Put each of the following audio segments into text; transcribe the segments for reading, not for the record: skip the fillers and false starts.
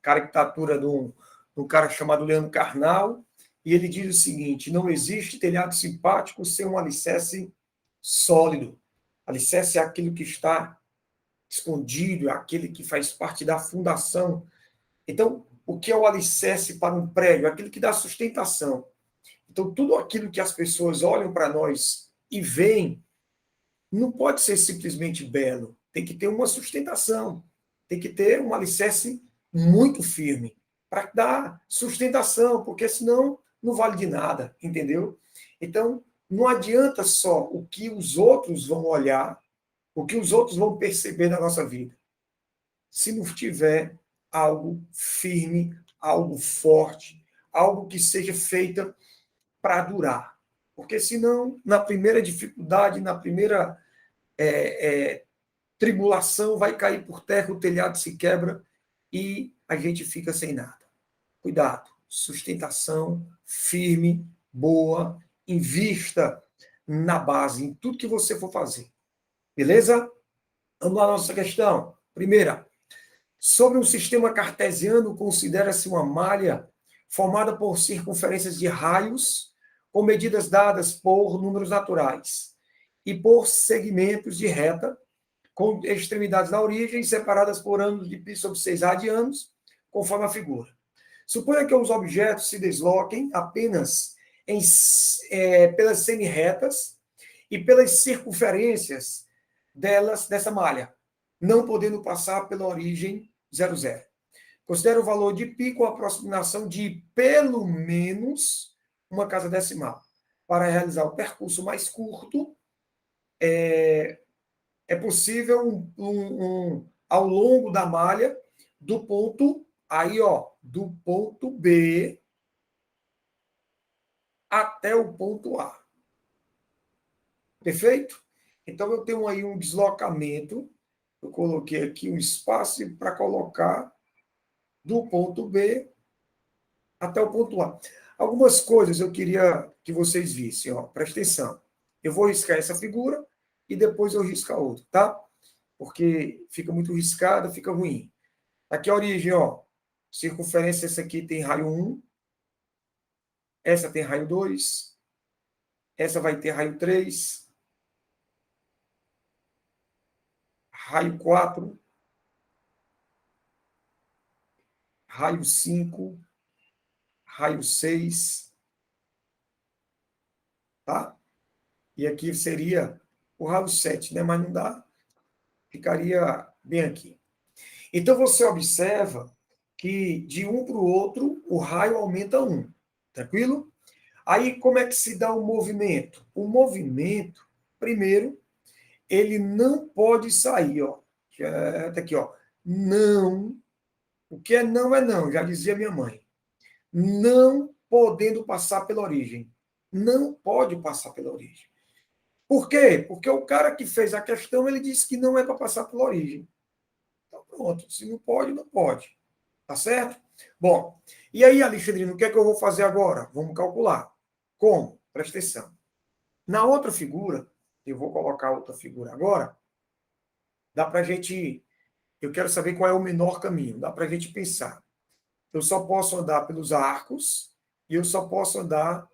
caricatura de um cara chamado Leandro Carnal, e ele diz o seguinte: não existe telhado simpático sem um alicerce sólido. Alicerce é aquilo que está escondido, é aquele que faz parte da fundação. Então, o que é o alicerce para um prédio? Aquilo que dá sustentação. Então, tudo aquilo que as pessoas olham para nós e veem, não pode ser simplesmente belo. Tem que ter uma sustentação. Tem que ter um alicerce muito firme para dar sustentação, porque senão não vale de nada, entendeu? Então, não adianta só o que os outros vão olhar, o que os outros vão perceber na nossa vida, se não tiver algo firme, algo forte, algo que seja feita para durar. Porque senão, na primeira dificuldade, na primeira tribulação, vai cair por terra, o telhado se quebra e a gente fica sem nada. Cuidado, sustentação firme, boa, invista na base, em tudo que você for fazer. Beleza? Vamos lá, nossa questão. Primeira, sobre um sistema cartesiano, considera-se uma malha formada por circunferências de raios com medidas dadas por números naturais e por segmentos de reta com extremidades na origem separadas por ângulos de π sobre 6 radianos, conforme a figura. Suponha que os objetos se desloquem apenas pelas semi-retas e pelas circunferências dessa malha, não podendo passar pela origem 00. Considera o valor de π com a aproximação de pelo menos uma casa decimal. Para realizar o percurso mais curto, é possível ao longo da malha do ponto do ponto B até o ponto A. Perfeito? Então, eu tenho aí um deslocamento. Eu coloquei aqui um espaço para colocar do ponto B até o ponto A. Algumas coisas eu queria que vocês vissem. Presta atenção. Eu vou riscar essa figura e depois eu risco a outra, tá? Porque fica muito riscada, fica ruim. Aqui a origem, circunferência, essa aqui tem raio 1, essa tem raio 2, essa vai ter raio 3, raio 4, raio 5, raio 6, tá? E aqui seria o raio 7, né? Mas não dá, ficaria bem aqui. Então, você observa que de um para o outro, o raio aumenta 1, tranquilo? Aí, como é que se dá o movimento? O movimento, primeiro, ele não pode sair, tá aqui, não. O que é não, já dizia minha mãe. Não podendo passar pela origem. Não pode passar pela origem. Por quê? Porque o cara que fez a questão, ele disse que não é para passar pela origem. Então, pronto. Se não pode, não pode. Tá certo? Bom, e aí, Alexandrino, o que é que eu vou fazer agora? Vamos calcular. Como? Presta atenção. Na outra figura, eu vou colocar outra figura agora, dá para a gente... Eu quero saber qual é o menor caminho. Dá para a gente pensar. Eu só posso andar pelos arcos e eu só posso andar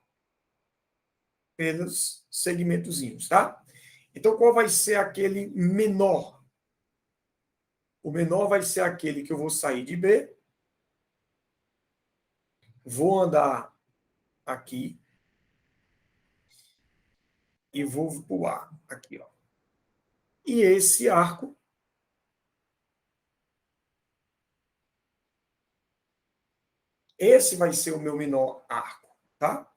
pelos segmentozinhos, tá? Então, qual vai ser aquele menor? O menor vai ser aquele que eu vou sair de B, vou andar aqui e vou pular aqui, E esse arco esse vai ser o meu menor arco, tá?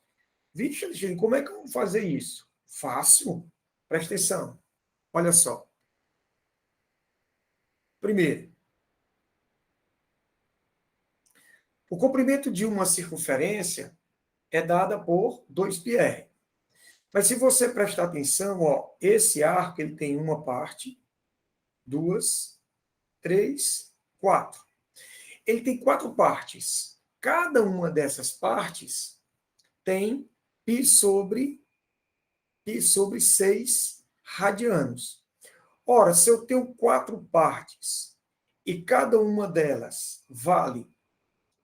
Vixe, Alexandre, como é que eu vou fazer isso? Fácil. Presta atenção. Olha só. Primeiro, o comprimento de uma circunferência é dada por 2πr. Mas se você prestar atenção, esse arco ele tem uma parte, 2, 3, 4. Ele tem 4 partes. Cada uma dessas partes tem π sobre 6 radianos. Ora, se eu tenho 4 partes e cada uma delas vale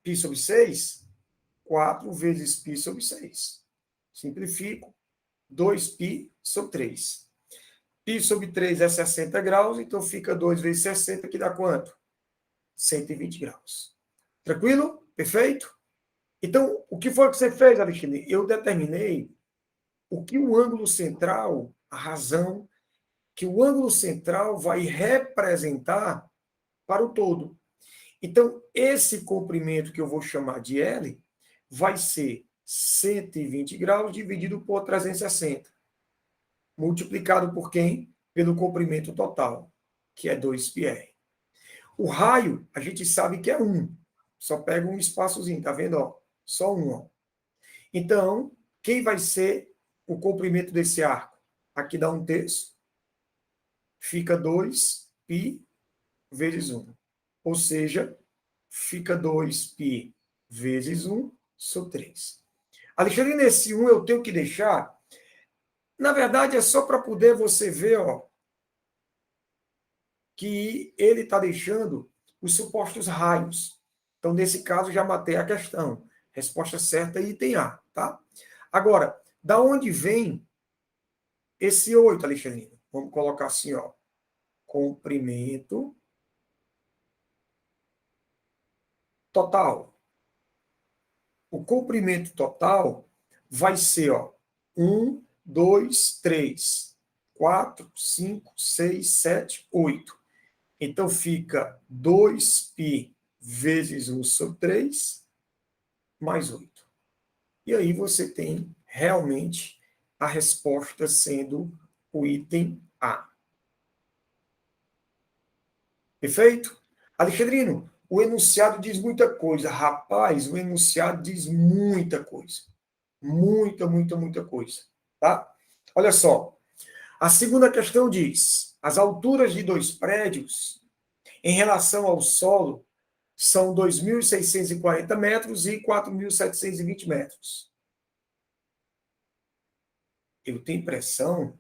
π sobre 6, 4 vezes π sobre 6. Simplifico, 2π sobre 3. Π sobre 3 é 60 graus, então fica 2 vezes 60, que dá quanto? 120 graus. Tranquilo? Perfeito? Então, o que foi que você fez, Alexandre? Eu determinei o que o ângulo central, a razão que o ângulo central vai representar para o todo. Então, esse comprimento que eu vou chamar de L vai ser 120 graus dividido por 360. Multiplicado por quem? Pelo comprimento total, que é 2πr. O raio, a gente sabe que é 1. Só pega um espaçozinho, tá vendo? Ó, só um. Ó. Então, quem vai ser o comprimento desse arco? Aqui dá 1/3. Fica 2π vezes 1. Ou seja, fica 2π vezes 1 sobre 3. Alexandre, nesse 1 eu tenho que deixar... Na verdade, é só para poder você ver, ó, que ele está deixando os supostos raios. Então, nesse caso, já matei a questão. Resposta certa, item A, tá? Agora, da onde vem esse 8, Alexandrina? Vamos colocar assim, ó. Comprimento total. O comprimento total vai ser, ó, 1, 2, 3, 4, 5, 6, 7, 8. Então, fica 2π vezes 1 sobre 3, mais 8. E aí você tem realmente a resposta sendo o item A. Perfeito? Alexandrino, o enunciado diz muita coisa. Rapaz, o enunciado diz muita coisa. Muita coisa. Tá? Olha só. A segunda questão diz: as alturas de dois prédios em relação ao solo são 2.640 metros e 4.720 metros. Eu tenho impressão,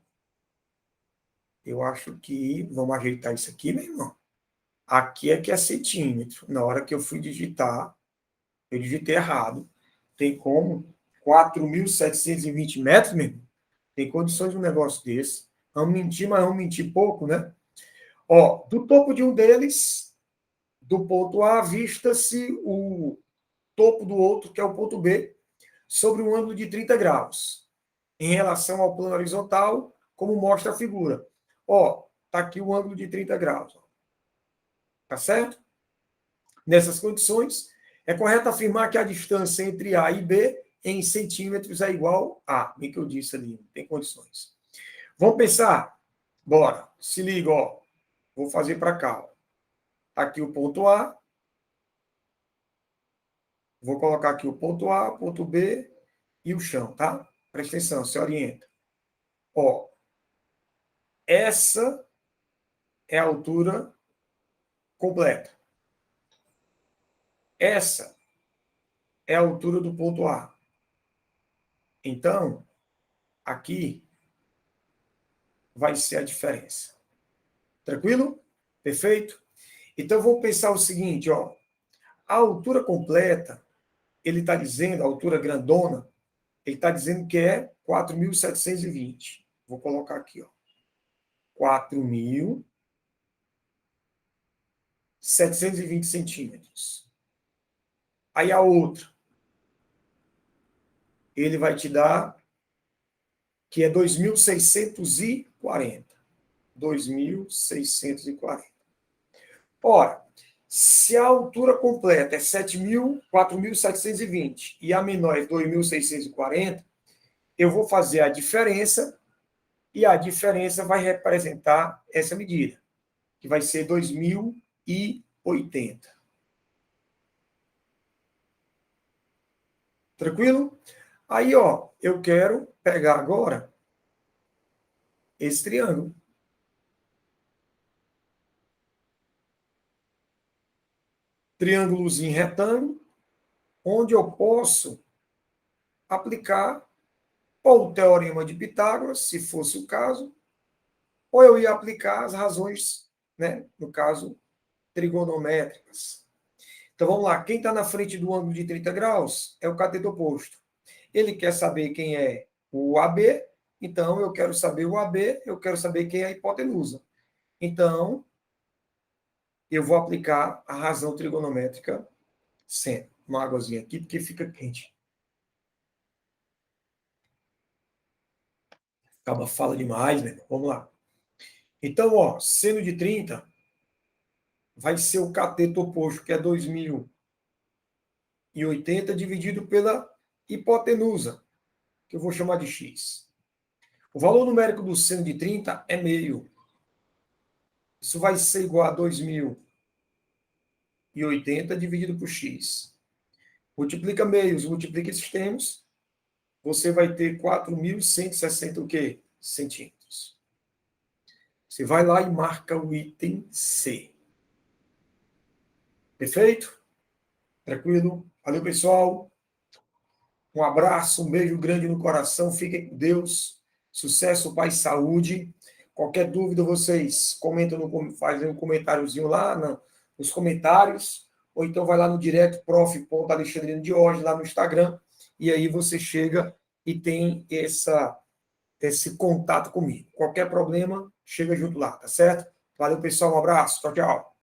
eu acho que, vamos ajeitar isso aqui, meu irmão. Aqui é que é centímetro. Na hora que eu fui digitar, eu digitei errado. Tem como 4.720 metros, meu irmão? Tem condições de um negócio desse. Vamos mentir, mas vamos mentir pouco, né? Ó, do topo de um deles, do ponto A, vista-se o topo do outro, que é o ponto B, sobre um ângulo de 30 graus, em relação ao plano horizontal, como mostra a figura. Ó, tá aqui o ângulo de 30 graus. Ó. Tá certo? Nessas condições, é correto afirmar que a distância entre A e B em centímetros é igual a, bem que eu disse ali, não tem condições. Vamos pensar? Bora. Se liga, ó. Vou fazer para cá. Ó. Aqui o ponto A. Vou colocar aqui o ponto A, ponto B e o chão, tá? Presta atenção, se orienta. Ó, essa é a altura completa. Essa é a altura do ponto A. Então, aqui vai ser a diferença. Tranquilo? Perfeito? Então, vamos pensar o seguinte, ó. A altura completa, ele está dizendo, a altura grandona, ele está dizendo que é 4.720. Vou colocar aqui, ó. 4.720 centímetros. Aí a outra, ele vai te dar que é 2.640. 2.640. Ora, se a altura completa é 4.720 e a menor é 2.640, eu vou fazer a diferença e a diferença vai representar essa medida, que vai ser 2.080. Tranquilo? Aí, ó, eu quero pegar agora esse triângulo. Triângulozinho retângulo, onde eu posso aplicar ou o teorema de Pitágoras, se fosse o caso, ou eu ia aplicar as razões, né, no caso, trigonométricas. Então, vamos lá. Quem está na frente do ângulo de 30 graus é o cateto oposto. Ele quer saber quem é o AB, então eu quero saber o AB, eu quero saber quem é a hipotenusa. Então, eu vou aplicar a razão trigonométrica sempre. Uma águazinha aqui, porque fica quente. Acaba fala demais, né? Vamos lá. Então, ó, seno de 30 vai ser o cateto oposto, que é 2080, dividido pela hipotenusa, que eu vou chamar de x. O valor numérico do seno de 30 é meio. Isso vai ser igual a 2080 dividido por x. Multiplica meios, multiplica esses termos, você vai ter 4.160 o quê? Centímetros. Você vai lá e marca o item C. Perfeito? Tranquilo? Valeu, pessoal. Um abraço, um beijo grande no coração. Fiquem com Deus. Sucesso, paz, saúde. Qualquer dúvida, vocês comentam, fazem um comentáriozinho lá nos comentários, ou então vai lá no direct, prof.alexandrino Diógenes, lá no Instagram, e aí você chega e tem esse contato comigo. Qualquer problema, chega junto lá, tá certo? Valeu, pessoal. Um abraço. Tchau, tchau.